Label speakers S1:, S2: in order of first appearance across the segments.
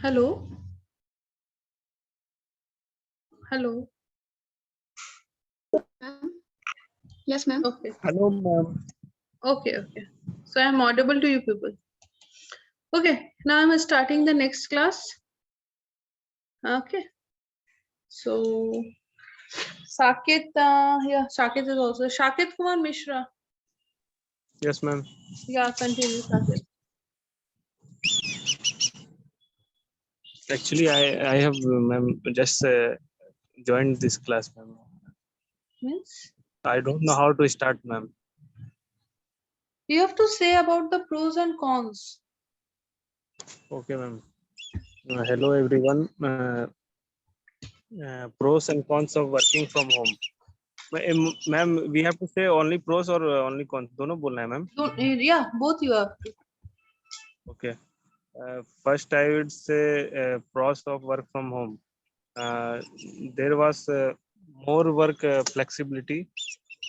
S1: Hello. Hello.
S2: Ma'am? Yes, ma'am.
S1: Okay.
S3: Hello, ma'am.
S1: Okay. Okay. So I'm audible to you people. Okay. Now I'm starting the next class. Okay. So Saket, yeah, Saket is also Saket Kumar Mishra.
S3: Yes, ma'am.
S1: Yeah, continue, Saket.
S3: Actually, I have, ma'am, just joined this class, ma'am.
S1: Means
S3: I don't know how to start, ma'am.
S1: you have to say about the pros and cons.
S3: Okay, ma'am. Hello, everyone. Pros and cons of working from home. Ma'am, we have to say only pros or only cons. दोनों बोलना है, ma'am.
S1: Yeah, both you have to.
S3: Okay. First, I would say pros of work from home. There was more work flexibility.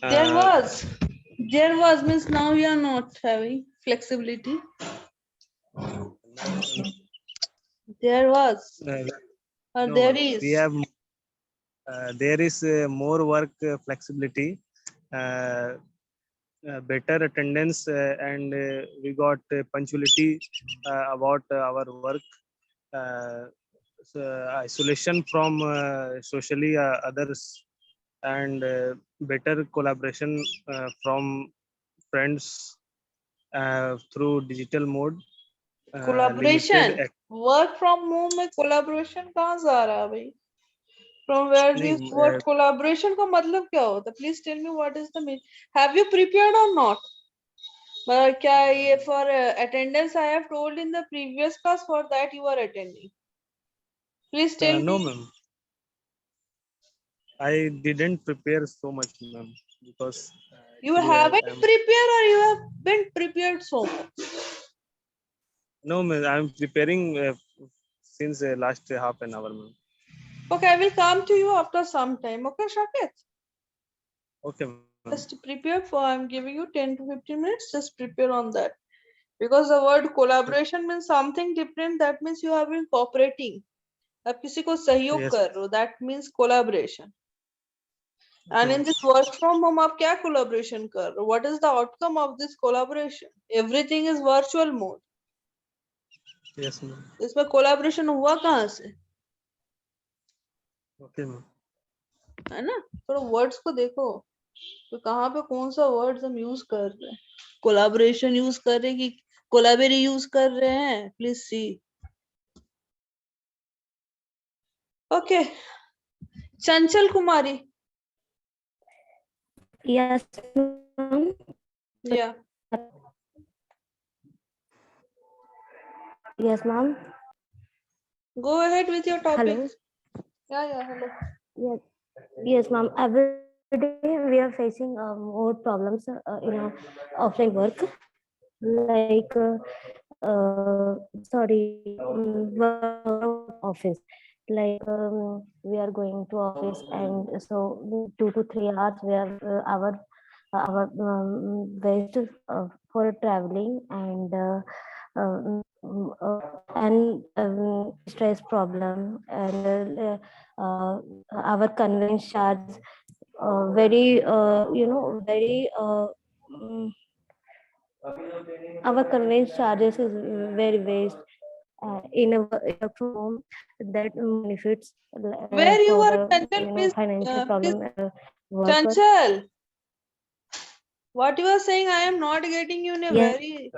S1: There was means now you are not having flexibility. There was or
S3: No,
S1: there
S3: ma'am. We
S1: is.
S3: have there is more work flexibility, uh, better attendance, and we got punctuality about our work. Uh, so isolation from socially others, and better collaboration from friends through digital mode.
S1: Collaboration.
S3: Limited.
S1: Work from home में collaboration कहाँ से आ रहा है भाई? From where this
S3: नहीं,
S1: word collaboration का मतलब क्या होता है? Please tell me what is the meaning. Have you prepared or not? क्या ये for attendance I have told in the previous class for that you are attending. Please tell
S3: no,
S1: me.
S3: ma'am. I didn't prepare so much, ma'am, because
S1: You
S3: actually
S1: haven't
S3: I'm
S1: prepared or you have been prepared so much?
S3: no, ma'am. I'm preparing since last half an hour, ma'am.
S1: Okay, I will come to you after some time. Okay, Shaket?
S3: Okay, ma'am.
S1: Just prepare for, I'm giving you 10 to 15 minutes. Just prepare on that. Because the word collaboration means something different. That means you have been cooperating. आप किसी को सहयोग
S3: Yes.
S1: कर रहे हो. That means collaboration.
S3: Okay,
S1: And in
S3: ma'am.
S1: this work from home आप क्या collaboration कर रहे हो? What is the outcome of this collaboration? Everything is virtual mode.
S3: Yes, ma'am.
S1: इसमें collaboration हुआ कहाँ से?
S3: Okay, ma'am.
S1: है ना? थोड़ा words को देखो. तो कहाँ पे कौन सा words हम use कर रहे हैं? Collaboration use कर रहे हैं कि collaborate use कर रहे हैं? Please see. Okay. Chanchal Kumari.
S4: Yes, ma'am.
S1: Yeah.
S4: Yes, ma'am.
S1: Go ahead with your topic.
S4: Hello.
S1: Yeah, hello.
S4: Yes, yes, ma'am. Every day we are facing more problems in our offline work, like work office. Like we are going to office, and so 2 to 3 hours we are our waste for traveling and stress problem and our convenience charge very very our convenience charges is very waste in a work from home that benefits
S1: Where you
S4: for
S1: are,
S4: the
S1: Chanchal, please,
S4: financial
S1: please.
S4: problem worker.
S1: Chanchal, what you are saying, I am not getting you in a
S4: Yes,
S1: very.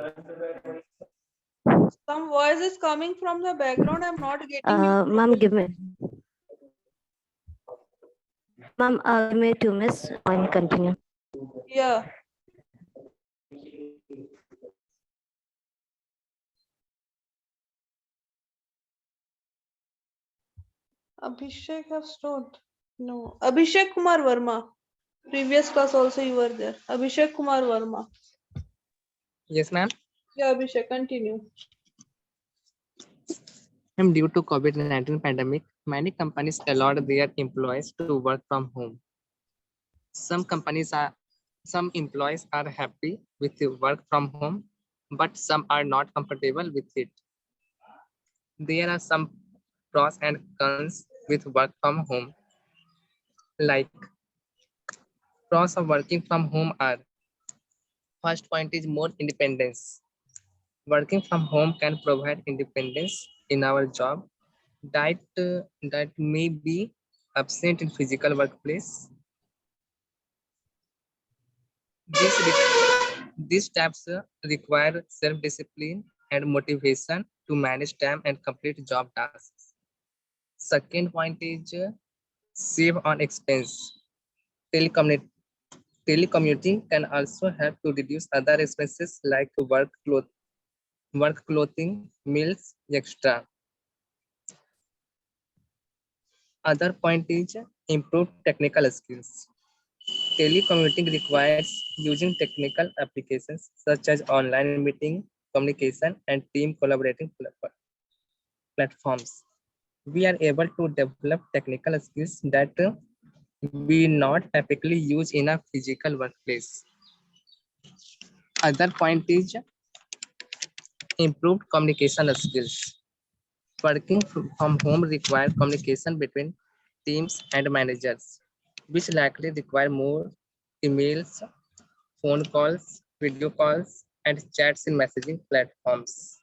S1: Some voice is coming from the background. I'm not getting you.
S4: ma'am, give me 2 minutes. I continue.
S1: Yeah. Abhishek have stopped. No. Abhishek Kumar Verma. Previous class also you were there. Abhishek Kumar Verma.
S5: Yes, ma'am.
S1: Yeah, Abhishek, continue.
S5: Due to COVID-19 pandemic, many companies allowed their employees to work from home. Some employees are happy with the work from home, but some are not comfortable with it. There are some pros and cons with work from home. Like pros of working from home are: first point is more independence. Working from home can provide independence in our job that may be absent in physical workplace. These steps require self-discipline and motivation to manage time and complete job tasks. Second point is save on expense. Telecommu- Telecommuting can also help to reduce other expenses like work clothing, meals, etc. Other point is improved technical skills. Telecommuting requires using technical applications such as online meeting, communication, and team collaborating platforms. We are able to develop technical skills that we not typically use in a physical workplace. Other point is improved communication skills. Working from home requires communication between teams and managers, which likely require more emails, phone calls, video calls, and chats in messaging platforms.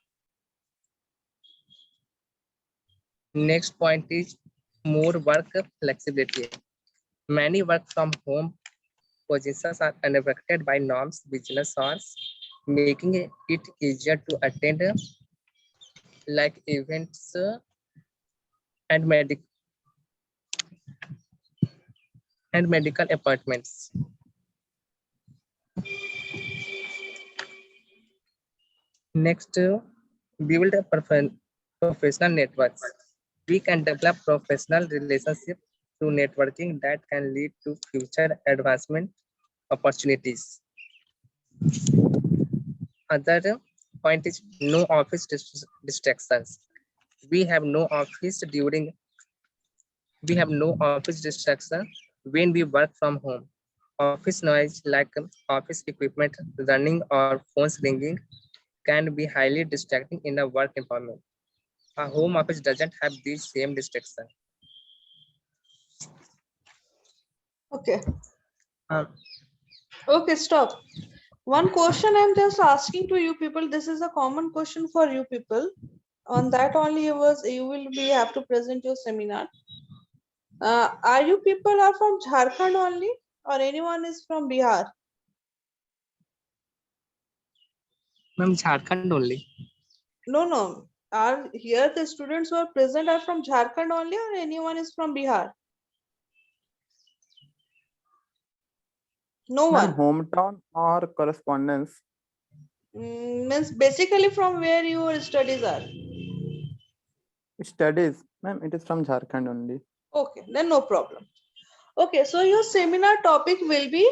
S5: Next point is more work flexibility. Many work from home positions are unaffected by norms business hours, making it easier to attend like events and medical appointments. Next, build a professional networks. We can develop professional relationships through networking that can lead to future advancement opportunities. Other point is no office distractions. We have no office distraction when we work from home. Office noise like office equipment running or phones ringing can be highly distracting in a work environment. A home office doesn't have these same distractions.
S1: Okay.
S5: Uh,
S1: Okay, stop. One question I'm just asking to you people. This is a common question for you people. On that only you will be have to present your seminar. Are you people are from Jharkhand only, or anyone is from Bihar?
S5: Ma'am, Jharkhand only.
S1: No. Are here the students who are present are from Jharkhand only, or anyone is from Bihar? No
S6: Ma'am,
S1: one.
S6: hometown or correspondence?
S1: Means basically from where your studies are.
S6: Studies. Ma'am, it is from Jharkhand only.
S1: Okay, then no problem. Okay, so your seminar topic will be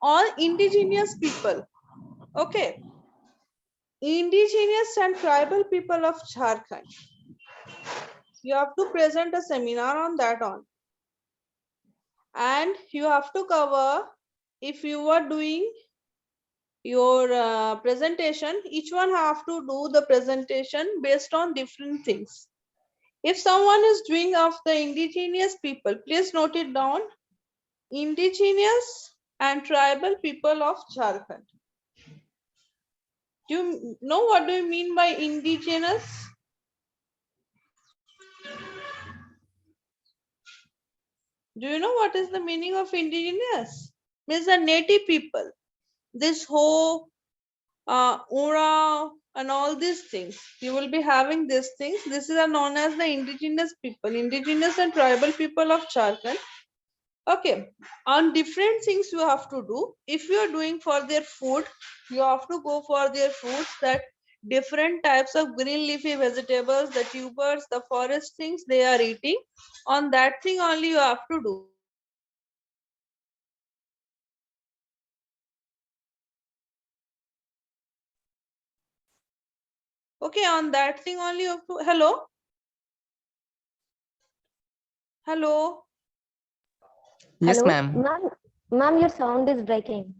S1: on indigenous people. Okay. Indigenous and tribal people of Jharkhand. You have to present a seminar on that on. And you have to cover, if you are doing your presentation, each one have to do the presentation based on different things. If someone is doing of the indigenous people, please note it down. Indigenous and tribal people of Jharkhand. Do you know what do you mean by indigenous? Do you know what is the meaning of indigenous? Means the native people. This whole Ura and all these things. You will be having these things. This is known as the indigenous people, indigenous and tribal people of Jharkhand. Okay, on different things you have to do. If you are doing for their food, you have to go for their foods, that different types of green leafy vegetables, the tubers, the forest things they are eating. On that thing only you have to do. Okay, on that thing only you have to. Hello? Hello?
S5: Yes,
S4: Hello,
S5: ma'am.
S4: ma'am, your sound is breaking.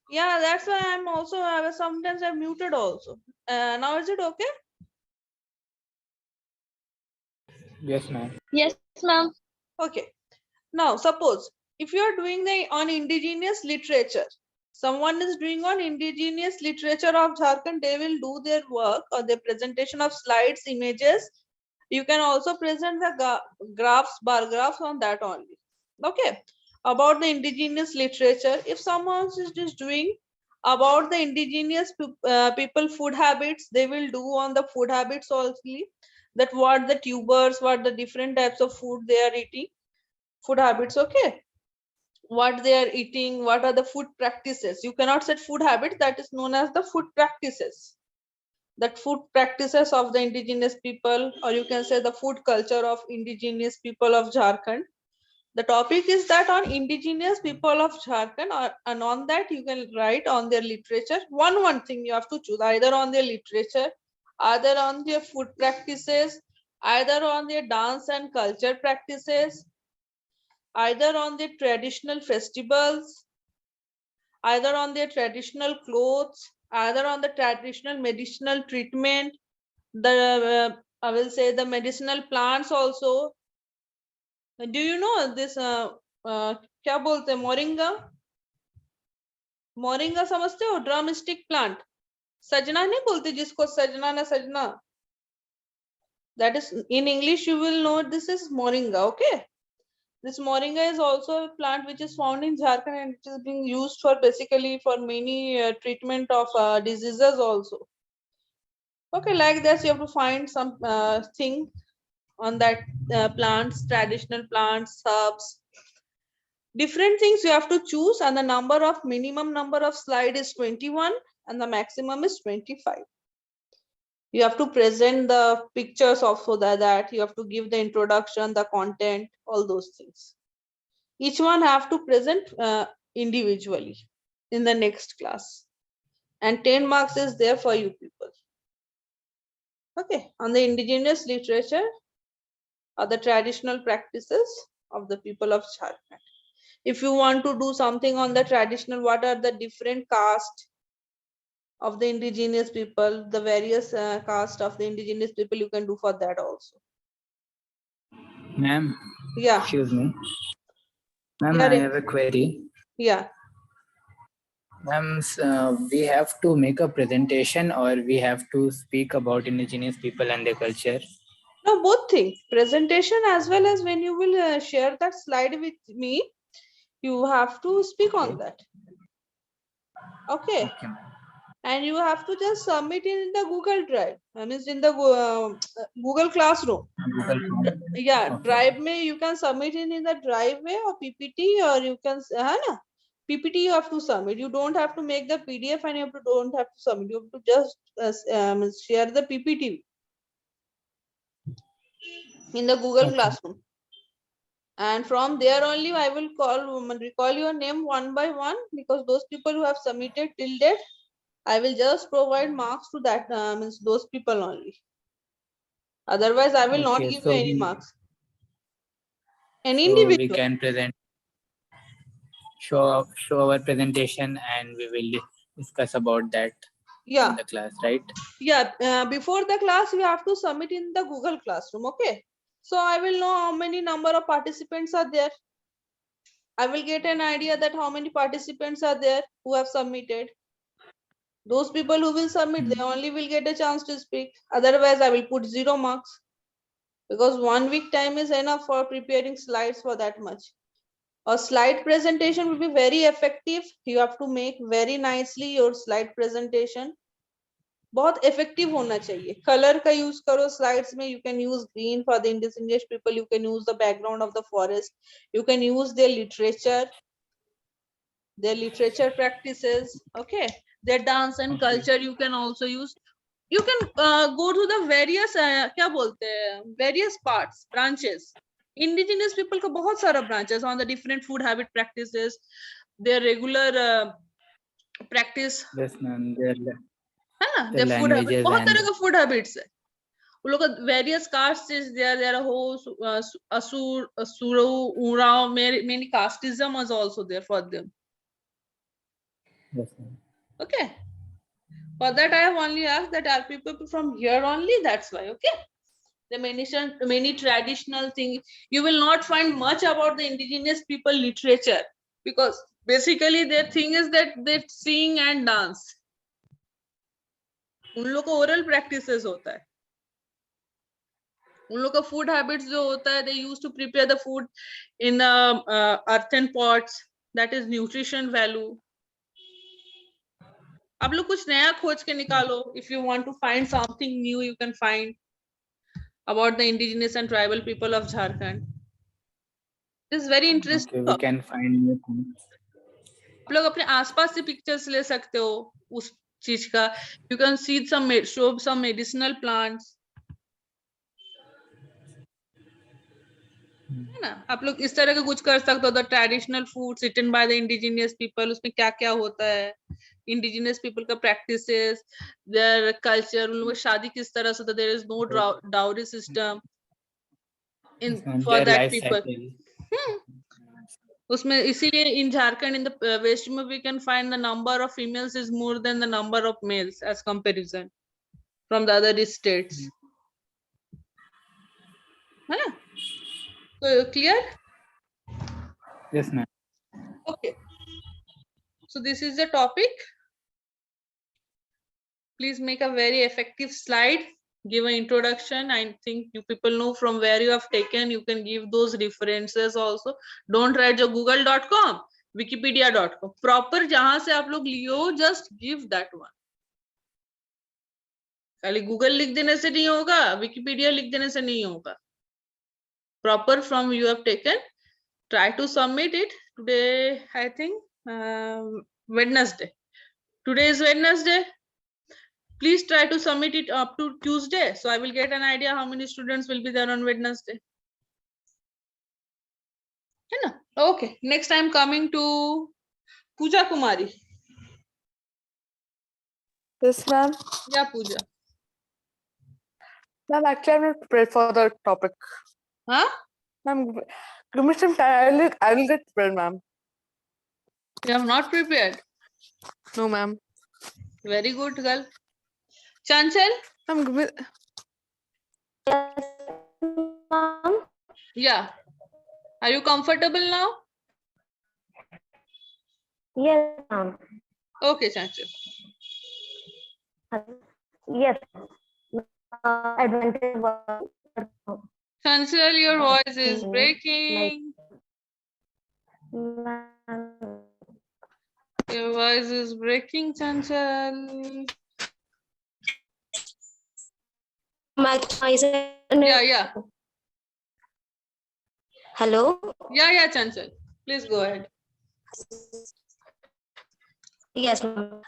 S1: Yeah, that's why I'm also, sometimes I'm muted also. Now is it okay?
S7: Yes, ma'am.
S2: Yes, ma'am.
S1: Okay. Now, suppose if you are doing on indigenous literature, someone is doing on indigenous literature of Jharkhand, they will do their work or their presentation of slides, images. You can also present the graphs, bar graphs on that only. Okay. About the indigenous literature, if someone is just doing about the indigenous people food habits, they will do on the food habits also, that what the tubers, what the different types of food they are eating, food habits. Okay, what they are eating, what are the food practices. You cannot set food habits, that is known as the food practices, that food practices of the indigenous people, or you can say the food culture of indigenous people of Jharkhand. The topic is that on indigenous people of Jharkhand, and on that you can write on their literature. One thing you have to choose, either on their literature, either on their food practices, either on their dance and culture practices, either on their traditional festivals, either on their traditional clothes, either on the traditional medicinal treatment, the I will say the medicinal plants also. Do you know this क्या बोलते हैं moringa? Moringa समझते हो? Drum stick plant. सजना नहीं बोलते जिसको, सजना ना सजना. That is in English you will know this is moringa. Okay. This moringa is also a plant which is found in Jharkhand, and it is being used for basically for many treatment of diseases also. Okay, like this you have to find some thing on that plants, traditional plants, herbs, different things you have to choose, and the minimum number of slide is 21 and the maximum is 25. You have to present the pictures also, that you have to give the introduction, the content, all those things. Each one have to present individually in the next class, and 10 marks is there for you people. Okay, on the indigenous literature or the traditional practices of the people of Jharkhand. If you want to do something on the traditional, what are the different caste of the indigenous people, the various caste of the indigenous people, you can do for that also.
S7: Ma'am,
S1: Yeah.
S7: excuse me. Ma'am,
S1: Yeah,
S7: I have a query.
S1: yeah.
S7: Ma'am, we have to make a presentation or we have to speak about indigenous people and their culture?
S1: No, both things. Presentation as well as when you will share that slide with me, you have to speak on that. Okay.
S7: Okay, ma'am.
S1: And you have to just submit it in the Google Drive. I mean, in the Google Classroom.
S7: Google Form.
S1: Yeah,
S7: Okay.
S1: Drive me, you can submit it in the Drive way or PPT, or you can, PPT you have to submit. You don't have to make the PDF, and you don't have to submit. You have to just share the PPT in the Google
S7: Okay.
S1: Classroom. And from there only I will recall your name one by one, because those people who have submitted till date, I will just provide marks to that means those people only. Otherwise I will not
S7: Okay,
S1: give
S7: so
S1: you any
S7: we-
S1: marks. An
S7: So
S1: individual.
S7: we can show our presentation and we will discuss about that
S1: Yeah.
S7: in the class, right?
S1: Yeah, before the class you have to submit in the Google Classroom. Okay, so I will know how many number of participants are there. I will get an idea that how many participants are there who have submitted. Those people who will submit, they only will get a chance to speak. Otherwise I will put 0 marks, because 1 week time is enough for preparing slides for that much. A slide presentation will be very effective. You have to make very nicely your slide presentation. बहुत effective होना चाहिए. Color का use करो slides में. You can use green for the indigenous people. You can use the background of the forest. You can use their literature practices. Okay, their dance and culture you can also use. You can go to the various क्या बोलते हैं, various parts, branches. Indigenous people का बहुत सारा branches on the different food habit practices, their regular practice.
S7: Yes, ma'am.
S1: है ना,
S7: The
S1: their food habit,
S7: languages
S1: बहुत
S7: and-
S1: तरह का food habits है. उन लोग का various castes is there are whole asur, asuro, urao, many casteism was also there for them.
S7: Yes, ma'am.
S1: Okay, for that I have only asked that are people from here only, that's why. Okay, The many traditional things. You will not find much about the indigenous people literature, because basically their thing is that they sing and dance. उन लोग को oral practices होता है. उन लोग का food habits जो होता है, they used to prepare the food in earthen pots. That is nutrition value. आप लोग कुछ नया खोज के निकालो. If you want to find something new, you can find about the indigenous and tribal people of Jharkhand. This is very interesting.
S7: Okay, we can find new things.
S1: आप लोग अपने आसपास से पिक्चर्स ले सकते हो उस चीज का. You can see show some medicinal plants. है ना. आप लोग इस तरह का कुछ कर सकते हो. The traditional foods eaten by the indigenous people, उसमें क्या क्या होता है, indigenous people का practices, their culture, उन लोग शादी किस तरह से होता है. There is no dowry system for
S7: Their
S1: that
S7: life
S1: people.
S7: cycle.
S1: उसमें इसीलिए in Jharkhand, in the West में we can find the number of females is more than the number of males as comparison from the other states. है ना. So clear?
S7: Yes, ma'am.
S1: Okay. So this is the topic. Please make a very effective slide. Give an introduction. I think you people know from where you have taken. You can give those references also. Don't write जो google.com, wikipedia.com. Proper जहां से आप लोग लियो, just give that one. खाली Google लिख देने से नहीं होगा, विकिपीडिया लिख देने से नहीं होगा. Proper from you have taken. Try to submit it today. I think Wednesday. Today is Wednesday. Please try to submit it up to Tuesday, so I will get an idea how many students will be there on Wednesday. है ना. Okay, next I am coming to Pooja Kumari.
S8: Yes, ma'am.
S1: Yeah, Pooja.
S8: Ma'am, actually, I'm not prepared for the topic.
S1: Huh?
S8: Ma'am, give me some time. I will get prepared, ma'am.
S1: You have not prepared.
S8: No, ma'am.
S1: Very good, girl. Chanchal?
S8: Ma'am, give me.
S4: Yes, ma'am.
S1: Yeah. Are you comfortable now?
S4: Yes, ma'am.
S1: Okay, Chanchal.
S4: Yes. Advantage work.
S1: Chanchal, your voice is
S4: Okay,
S1: breaking.
S4: Ma'am,
S1: Your voice is breaking, Chanchal. Yeah.
S4: Hello.
S1: Yeah, Chanchal. Please go ahead.
S4: Yes, ma'am.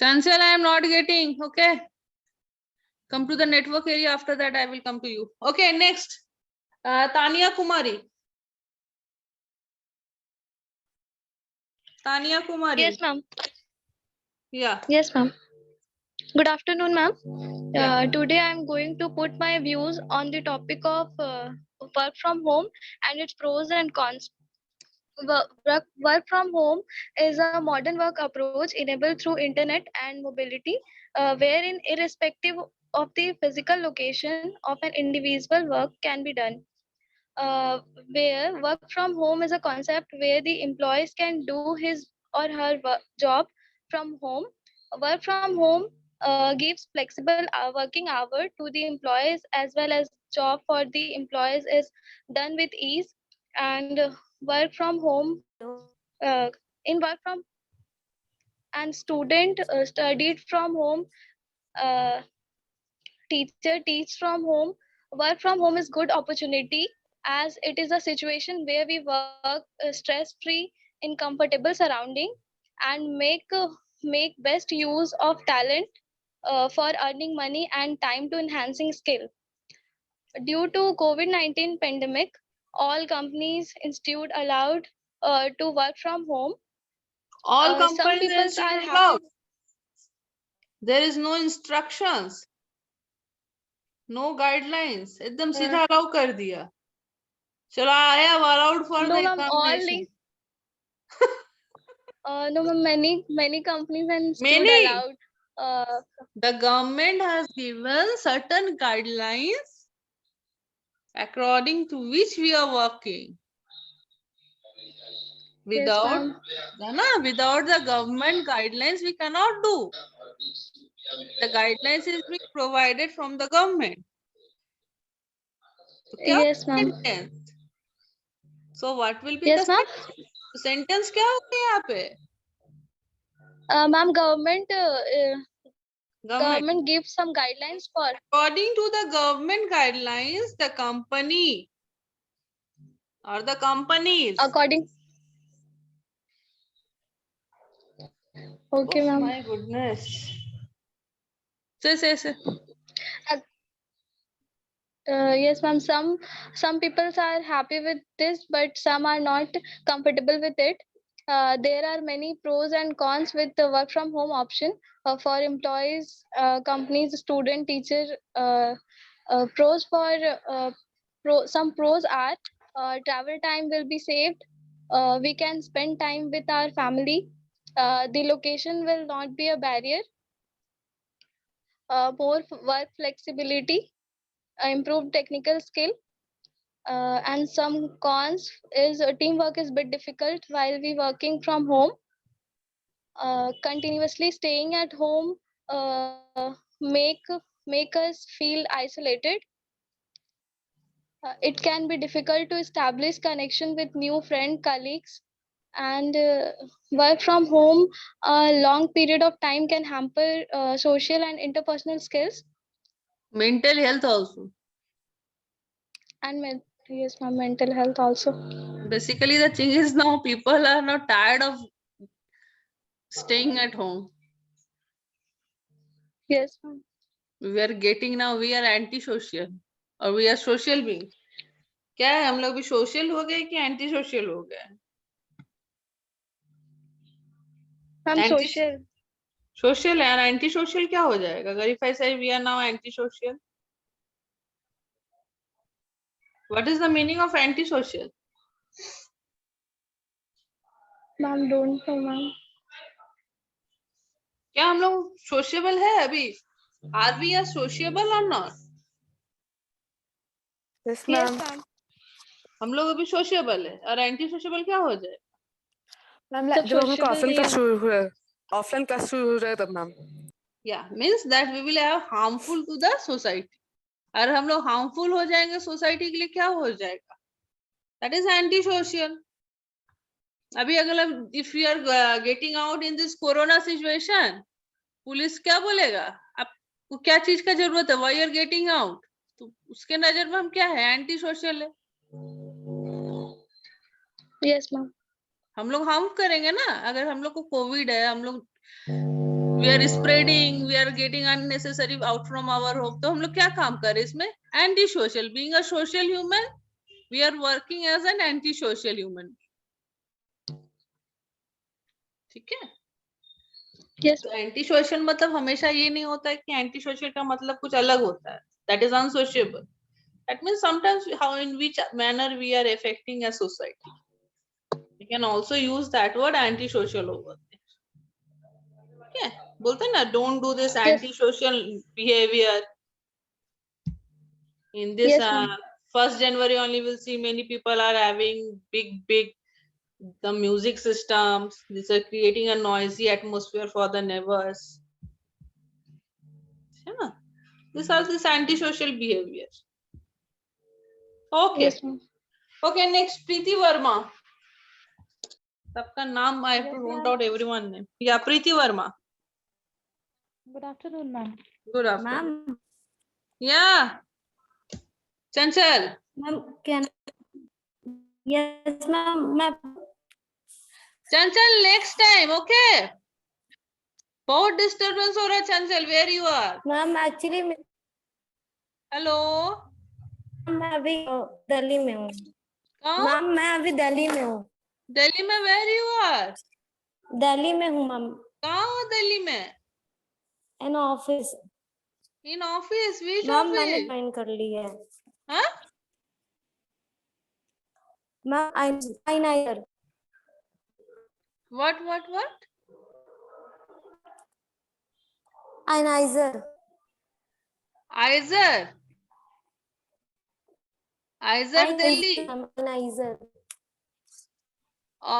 S1: Chanchal, I am not getting. Okay. Come to the network area. After that, I will come to you. Okay, next. Tania Kumari. Tania Kumari.
S2: Yes, ma'am.
S1: Yeah.
S2: Yes, ma'am. Good afternoon, ma'am.
S1: Yeah.
S2: Today I'm going to put my views on the topic of work from home and its pros and cons. Work from home is a modern work approach enabled through internet and mobility, wherein irrespective of the physical location of an individual, work can be done. Where work from home is a concept where the employees can do his or her job from home. Work from home gives flexible working hour to the employees, as well as job for the employees is done with ease. And work from home in work from and student studied from home, uh, teacher teach from home. Work from home is good opportunity, as it is a situation where we work stress free in comfortable surrounding, and make best use of talent for earning money and time to enhancing skill. Due to COVID-19 pandemic, all companies institute allowed to work from home.
S1: All
S2: Some
S1: companies
S2: people
S1: are
S2: are
S1: allowed.
S2: happy.
S1: There is no instructions, no guidelines. एकदम सीधा allow कर दिया. चलो, I am allowed for
S2: No,
S1: the
S2: ma'am,
S1: examination.
S2: no, ma'am, many companies and institute
S1: Many?
S2: allowed.
S1: The government has given certain guidelines according to which we are working. Without, without the government guidelines, we cannot do. The guidelines is being provided from the government. So, क्या
S2: Yes, ma'am.
S1: sentence? So what will be
S2: Yes,
S1: the
S2: ma'am.
S1: sentence? क्या होगा यहाँ पे?
S2: Ma'am, government
S1: Government.
S2: gives some guidelines for.
S1: According to the government guidelines, the company or the companies.
S2: According. Okay,
S1: Oh
S2: ma'am.
S1: my goodness. Say.
S2: Yes, ma'am. Some people are happy with this, but some are not comfortable with it. There are many pros and cons with the work from home option for employees, companies, student, teacher. Pros for some pros are travel time will be saved. We can spend time with our family. The location will not be a barrier. More work flexibility, improved technical skill, and some cons is teamwork is a bit difficult while we working from home. Continuously staying at home make us feel isolated. It can be difficult to establish connection with new friend colleagues, and work from home a long period of time can hamper social and interpersonal skills.
S1: Mental health also.
S2: And yes, my mental health also.
S1: Basically, the thing is now people are not tired of staying at home.
S2: Yes, ma'am.
S1: We are anti-social or we are social beings. क्या है हम लोग भी social हो गए कि anti social हो गए?
S2: I'm social.
S1: सोशल है और एंटी सोशल क्या हो जाएगा? अगर if I say we are now anti-social, what is the meaning of anti-social?
S2: Ma'am, don't know, ma'am.
S1: क्या हम लोग सोशेबल है अभी? Are we a sociable or not?
S8: Yes,
S2: Yes,
S8: ma'am.
S2: ma'am.
S1: हम लोग अभी सोशेबल है और एंटी सोशेबल क्या हो जाए?
S8: मैम
S2: सब
S8: जब हम
S2: sociable
S8: ऑफलाइन
S2: नहीं
S8: क्लास
S2: है।
S8: शुरू हुए ऑफलाइन क्लास शुरू हो रहा है तब ma'am
S1: Yeah, means that we will have harmful to the society. अगर हम लोग harmful हो जाएंगे सोसाइटी के लिए क्या हो जाएगा? That is anti-social. अभी अगर if we are getting out in this corona situation, police क्या बोलेगा? आपको क्या चीज का जरूरत है? Why you are getting out? तो उसके नजर में हम क्या है? एंटी-सोशल है.
S2: Yes, ma'am.
S1: हम लोग हार्म करेंगे ना. अगर हम लोग को कोविड है, हम लोग we are spreading, we are getting unnecessary out from our home, तो हम लोग क्या काम कर रहे हैं इसमें? Anti-social. Being a social human, we are working as an anti-social human. ठीक है?
S2: Yes.
S1: तो anti-social मतलब हमेशा ये नहीं होता है कि anti-social का मतलब कुछ अलग होता है. That is unsociable. That means sometimes how in which manner we are affecting a society. We can also use that word anti-social over there. Okay? बोलते हैं ना, don't do this anti-social behavior. In this
S2: Yes, ma'am.
S1: 1st January only we'll see many people are having big the music systems. These are creating a noisy atmosphere for the neighbors. Yeah. These are this anti-social behavior. Okay.
S2: Yes, ma'am.
S1: Okay, next Preeti Verma. सबका नाम I have to
S9: Yes,
S1: note
S9: ma'am.
S1: out everyone name. Yeah, Preeti Verma.
S9: Good afternoon, ma'am.
S1: Good afternoon.
S4: Ma'am,
S1: Yeah. Chanchal.
S4: ma'am, can yes, ma'am.
S1: Chanchal, next time, okay? बहुत disturbance हो रहा है Chanchal. Where you are?
S4: Ma'am, actually
S1: Hello.
S4: मैं अभी दिल्ली में हूँ।
S1: कहाँ?
S4: Ma'am मैं अभी दिल्ली में हूँ।
S1: दिल्ली में where you are?
S4: दिल्ली में हूँ मैम।
S1: कहाँ हो दिल्ली में?
S4: In office.
S1: In office, which
S4: ma'am मैंने
S1: office?
S4: ज्वाइन कर ली है।
S1: हाँ?
S4: Ma'am I
S1: What?
S4: Anizer.
S1: Izer. Izer Delhi.
S4: Anizer.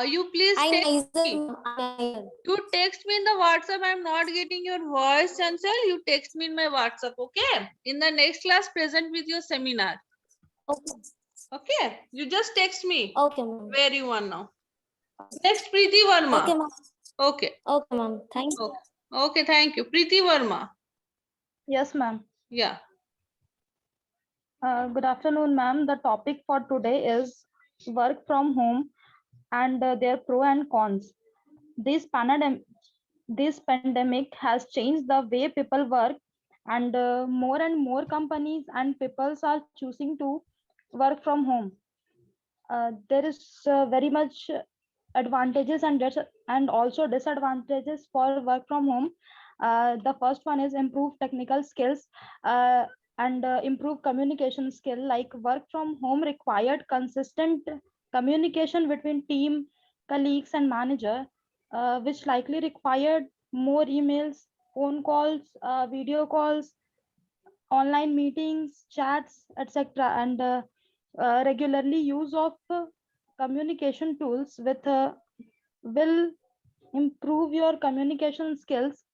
S1: You please text
S4: Anizer.
S1: me.
S4: Anizer.
S1: You text me in the WhatsApp. I'm not getting your voice, Chancel. You text me in my WhatsApp, okay? In the next class, present with your seminar.
S4: Okay.
S1: Okay? You just text me
S4: Okay, ma'am.
S1: where you are now. Next, Preeti Verma.
S4: Okay, ma'am.
S1: Okay.
S4: Okay, ma'am. Thank you.
S1: Okay. Okay, thank you. Preeti Verma.
S9: Yes, ma'am.
S1: Yeah.
S9: Good afternoon, ma'am. The topic for today is work from home and their pro and cons. This pandemic has changed the way people work, and more companies and people are choosing to work from home. There is very much advantages and also disadvantages for work from home. The first one is improve technical skills and improve communication skill. Like work from home required consistent communication between team, colleagues, and manager, which likely required more emails, phone calls, video calls, online meetings, chats, etc. And regularly use of communication tools with will improve your communication skills.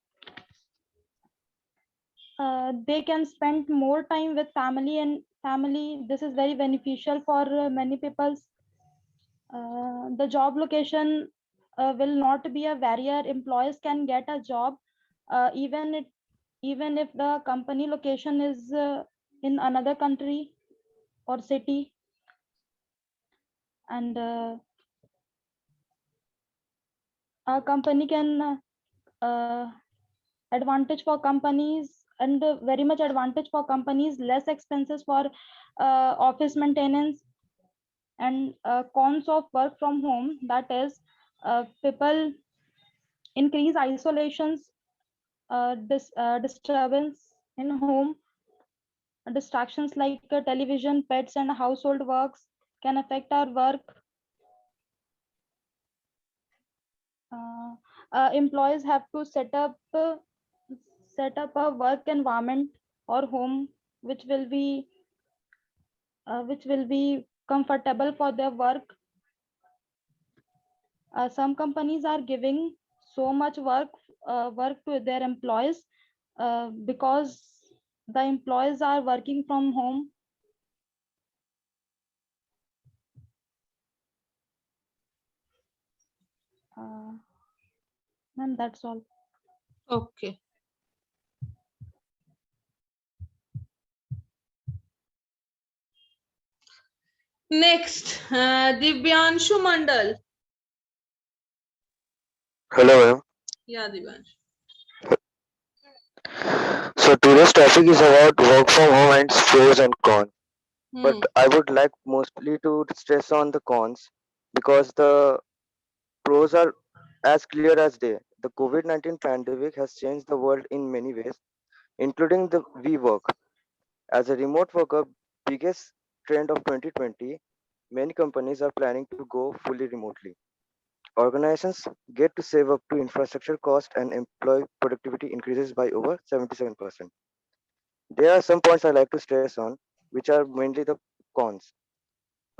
S9: They can spend more time with family. This is very beneficial for many people. The job location will not be a barrier. Employees can get a job even if the company location is in another country or city. And a company can advantage for companies and very much advantage for companies, less expenses for office maintenance. And cons of work from home, that is people increase isolations, disturbance in home, distractions like television, pets, and household works can affect our work. Employees have to set up a work environment or home which will be comfortable for their work. Some companies are giving so much work to their employees because the employees are working from home. And that's all.
S1: Okay. Next, Divyanshu Mandal.
S10: Hello, ma'am.
S1: Yeah, Divyanshu.
S10: So today's topic is about work from home and its pros and cons. But I would like mostly to stress on the cons because the pros are as clear as day. The COVID-19 pandemic has changed the world in many ways, including the we work. As a remote worker, biggest trend of 2020, many companies are planning to go fully remotely. Organizations get to save up to infrastructure cost and employee productivity increases by over 77%. There are some points I like to stress on, which are mainly the cons.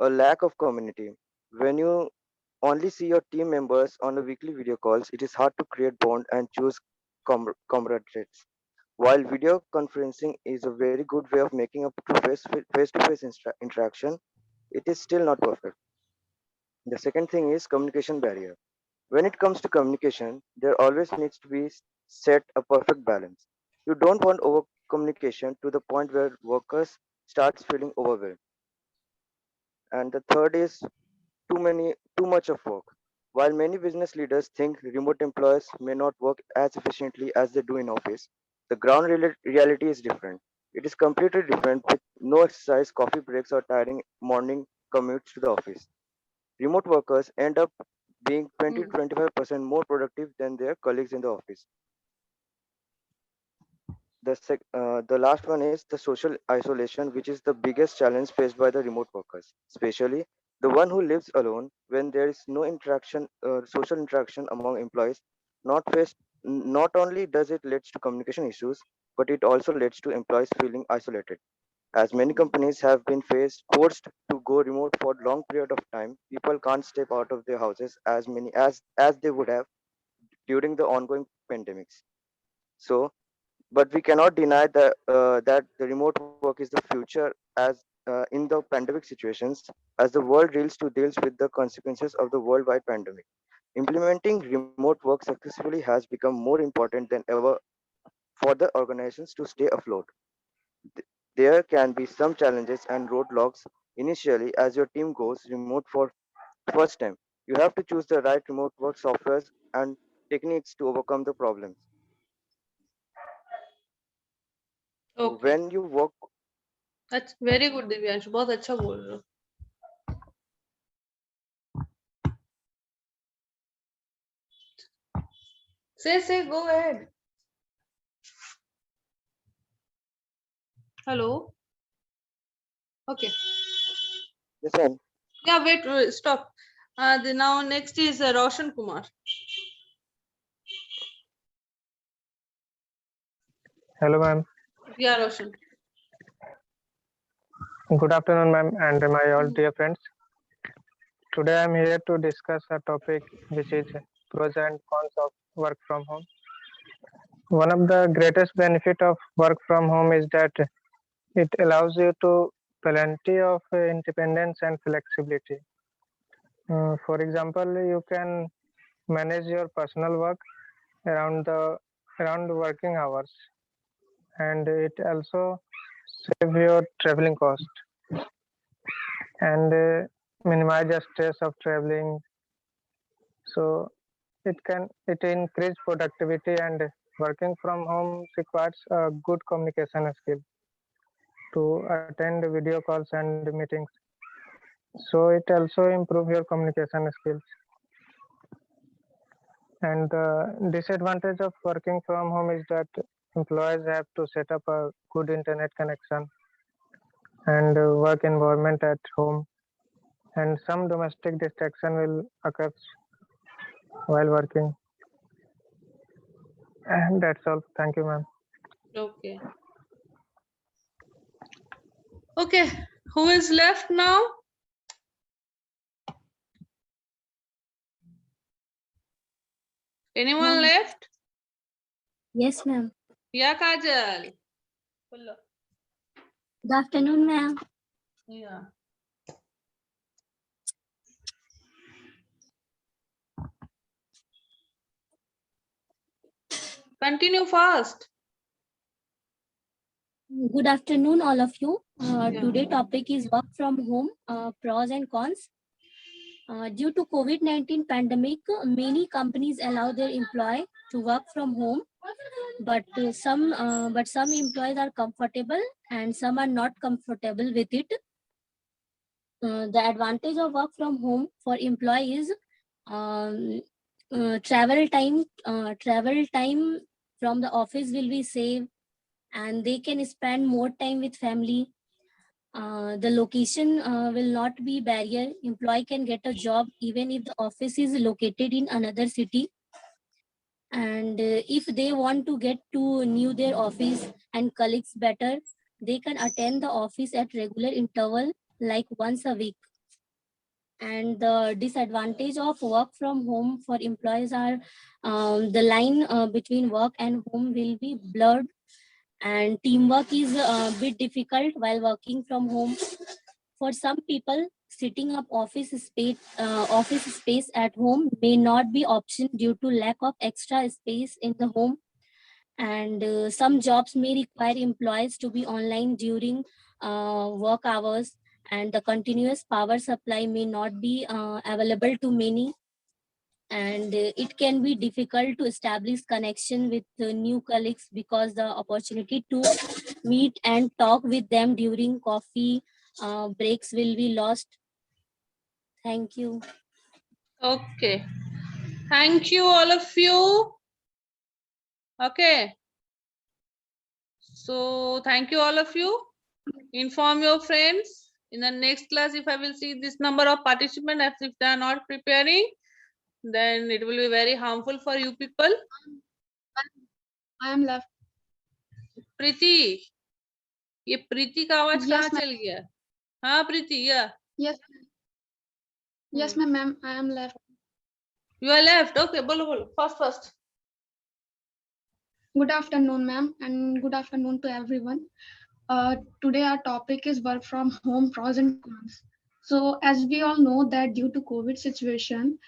S10: A lack of community. When you only see your team members on a weekly video calls, it is hard to create bond and choose camaraderie. While video conferencing is a very good way of making a face-to-face interaction, it is still not perfect. The second thing is communication barrier. When it comes to communication, there always needs to be set a perfect balance. You don't want over communication to the point where workers starts feeling overwhelmed. And the third is too much of work. While many business leaders think remote employees may not work as efficiently as they do in office, the ground reality is different. It is completely different with no exercise, coffee breaks, or tiring morning commutes to the office. Remote workers end up being 20 to 25% more productive than their colleagues in the office. The last one is the social isolation, which is the biggest challenge faced by the remote workers, especially the one who lives alone when there is no social interaction among employees, not face Not only does it leads to communication issues, but it also leads to employees feeling isolated. As many companies have been forced to go remote for long period of time, people can't step out of their houses as they would have during the ongoing pandemics. So, but we cannot deny that the remote work is the future as in the pandemic situations as the world deals with the consequences of the worldwide pandemic. Implementing remote work successfully has become more important than ever for the organizations to stay afloat. There can be some challenges and roadblocks initially as your team goes remote for first time. You have to choose the right remote work softwares and techniques to overcome the problems.
S1: Okay,
S10: When you work,
S1: that's very good, Divyansh. बहुत अच्छा बोल रहे हो. Say, go ahead. Hello. Okay.
S10: listen,
S1: Yeah, wait, stop. Now next is Roshan Kumar.
S11: Hello, ma'am.
S1: Yeah, Roshan.
S11: Good afternoon, ma'am, and my all dear friends. Today, I'm here to discuss a topic which is pros and cons of work from home. One of the greatest benefit of work from home is that it allows you to plenty of independence and flexibility. For example, you can manage your personal work around working hours, and it also save your traveling cost and minimize the stress of traveling. So it increase productivity, and working from home requires a good communication skill to attend video calls and meetings. So it also improve your communication skills. And the disadvantage of working from home is that employees have to set up a good internet connection and work environment at home, and some domestic distraction will occur while working. And that's all. Thank you, ma'am.
S1: Okay. Okay. Who is left now? Anyone
S4: Ma'am.
S1: left?
S4: Yes, ma'am.
S1: Yeah, Kajal. Hello.
S4: Good afternoon, ma'am.
S1: Yeah. Continue fast.
S4: Good afternoon, all of you.
S1: Yeah.
S4: Today topic is work from home, pros and cons. Due to COVID-19 pandemic, many companies allow their employee to work from home, but some employees are comfortable and some are not comfortable with it. The advantage of work from home for employees, travel time from the office will be saved, and they can spend more time with family. The location will not be barrier. Employee can get a job even if the office is located in another city. And if they want to get to know their office and colleagues better, they can attend the office at regular interval, like once a week. And the disadvantage of work from home for employees are the line between work and home will be blurred, and teamwork is a bit difficult while working from home. For some people, setting up office space at home may not be option due to lack of extra space in the home. And some jobs may require employees to be online during work hours, and the continuous power supply may not be available to many. And it can be difficult to establish connection with new colleagues because the opportunity to meet and talk with them during coffee breaks will be lost. Thank you.
S1: Okay. Thank you, all of you. Okay. So thank you, all of you. Inform your friends. In the next class, if I will see this number of participants, as if they are not preparing, then it will be very harmful for you people.
S12: I am left.
S1: प्रीति, ये प्रीति का आवाज
S12: Yes,
S1: कहाँ
S12: ma'am.
S1: चल गया? हाँ प्रीति, yeah.
S12: Yes. Yes, ma'am. I am left.
S1: You are left. Okay, बोलो बोलो. First.
S12: Good afternoon, ma'am, and good afternoon to everyone. Today our topic is work from home pros and cons. So as we all know that due to COVID situation,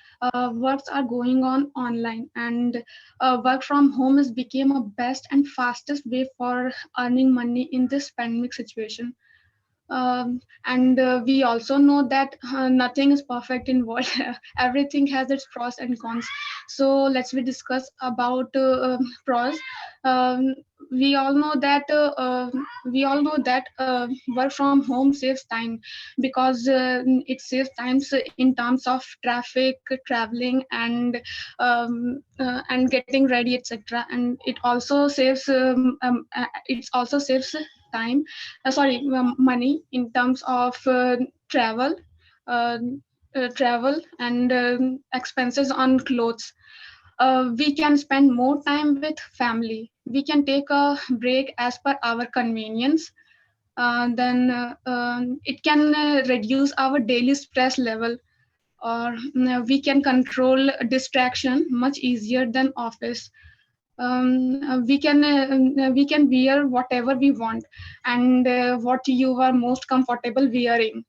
S12: works are going on online, and work from home has become a best and fastest way for earning money in this pandemic situation. And we also know that nothing is perfect in world. Everything has its pros and cons. So let's we discuss about pros. um, we all know that work from home saves time, because it saves times in terms of traffic, traveling, and getting ready, etc. And it also saves time, money in terms of uh, travel and expenses on clothes. We can spend more time with family. We can take a break as per our convenience. Then it can reduce our daily stress level, or we can control distraction much easier than office. We can wear whatever we want, and what you are most comfortable wearing.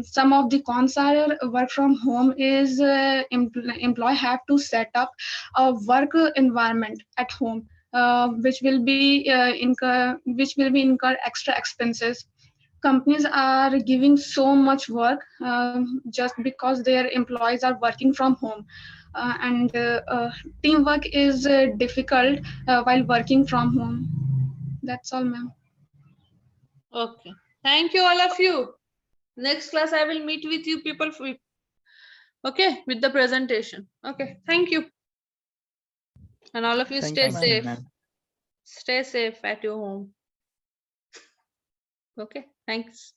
S12: Some of the cons are work from home is employee have to set up a work environment at home, which will be incur extra expenses. Companies are giving so much work just because their employees are working from home, and teamwork is difficult while working from home. That's all, ma'am.
S1: Okay. Thank you, all of you. Next class, I will meet with you people. Okay, with the presentation. Okay, thank you. And all of you
S6: Thank
S1: stay
S6: you, ma'am.
S1: safe.
S7: ma'am.
S1: Stay safe at your home. Okay, thanks.